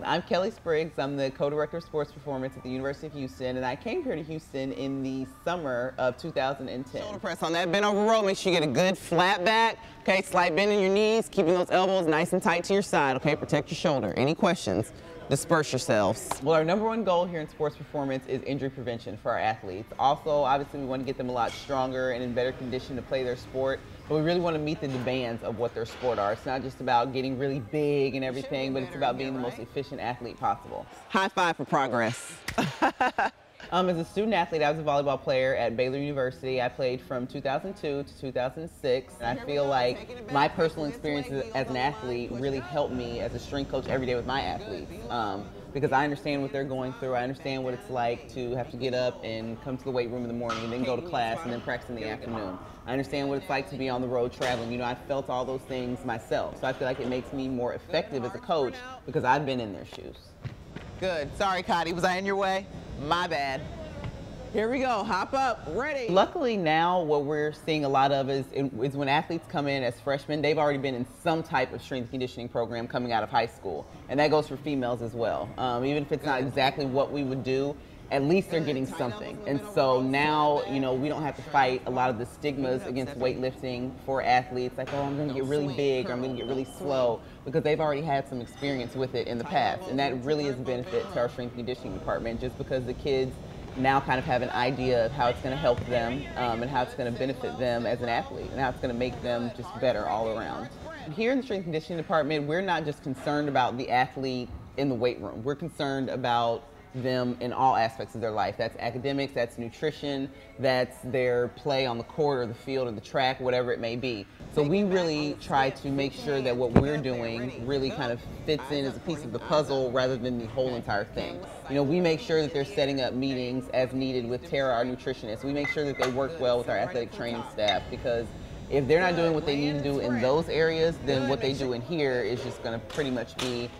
I'm Kelly Spriggs. I'm the co-director of sports performance at the University of Houston, and I came here to Houston in the summer of 2010. Shoulder press on that bend over row. Make sure you get a good flat back. Okay, slight bend in your knees, keeping those elbows nice and tight to your side. Okay, protect your shoulder. Any questions? Disperse yourselves. Well, our #1 goal here in sports performance is injury prevention for our athletes. Also, obviously, we want to get them a lot stronger and in better condition to play their sport, but we really want to meet the demands of what their sport are. It's not just about getting really big and everything, but it's about being the most efficient athlete possible. High five for progress. As a student athlete, I was a volleyball player at Baylor University. I played from 2002 to 2006, and I feel like my personal experiences as an athlete really helped me as a strength coach every day with my athletes. Because I understand what they're going through. I understand what it's like to have to get up and come to the weight room in the morning and then go to class and then practice in the afternoon. I understand what it's like to be on the road traveling. You know, I felt all those things myself. So I feel like it makes me more effective as a coach because I've been in their shoes. Good. Sorry, Cotty. Was I in your way? My bad. Here we go. Hop up. Ready. Luckily now what we're seeing a lot of is when athletes come in as freshmen, they've already been in some type of strength and conditioning program coming out of high school. And that goes for females as well. Even if it's not exactly what we would do, at least they're getting something. And so now, you know, we don't have to fight a lot of the stigmas against weightlifting for athletes, like, oh, I'm gonna get really big or I'm gonna get really slow, because they've already had some experience with it in the past. And that really is a benefit to our strength and conditioning department, just because the kids now kind of have an idea of how it's gonna help them and how it's gonna benefit them as an athlete and how it's gonna make them just better all around. Here in the strength and conditioning department, we're not just concerned about the athlete in the weight room. We're concerned about them in all aspects of their life. That's academics, that's nutrition, that's their play on the court or the field or the track, whatever it may be. So we really try to make sure that what we're doing really kind of fits in as a piece of the puzzle rather than the whole entire thing. You know, we make sure that they're setting up meetings as needed with Tara, our nutritionist. We make sure that they work well with our athletic training staff, because if they're not doing what they need to do in those areas, then what they do in here is just going to pretty much be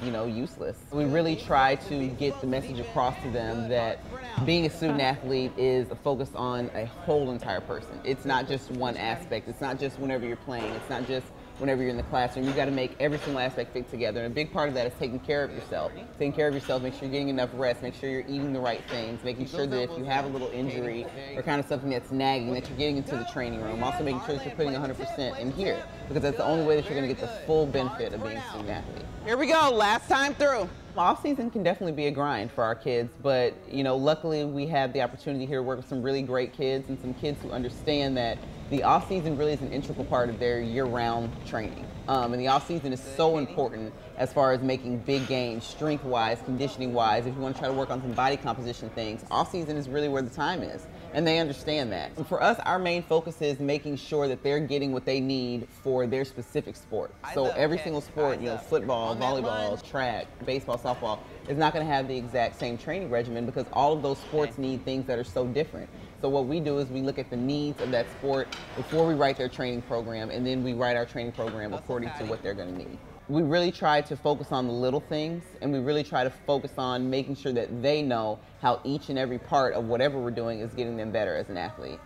you know, useless. We really try to get the message across to them that being a student athlete is a focus on a whole entire person. It's not just one aspect. It's not just whenever you're playing. It's not just whenever you're in the classroom. You've got to make every single aspect fit together. And a big part of that is taking care of yourself. Taking care of yourself, make sure you're getting enough rest, make sure you're eating the right things, making sure that if you have a little injury or kind of something that's nagging, that you're getting into the training room. Also making sure that you're putting 100% in here, because that's the only way that you're going to get the full benefit of being a student athlete. Here we go. Last time through. Off season can definitely be a grind for our kids, but you know, luckily we have the opportunity here to work with some really great kids and some kids who understand that the off season really is an integral part of their year-round training. And the off season is so important as far as making big gains, strength-wise, conditioning-wise. If you want to try to work on some body composition things, off season is really where the time is, and they understand that. And for us, our main focus is making sure that they're getting what they need for their specific sport. So every single sport, you know, football, volleyball, track, baseball, softball, is not going to have the exact same training regimen, because all of those sports need things that are so different. So what we do is we look at the needs of that sport before we write their training program, and then we write our training program according to what they're going to need. We really try to focus on the little things, and we really try to focus on making sure that they know how each and every part of whatever we're doing is getting them better as an athlete.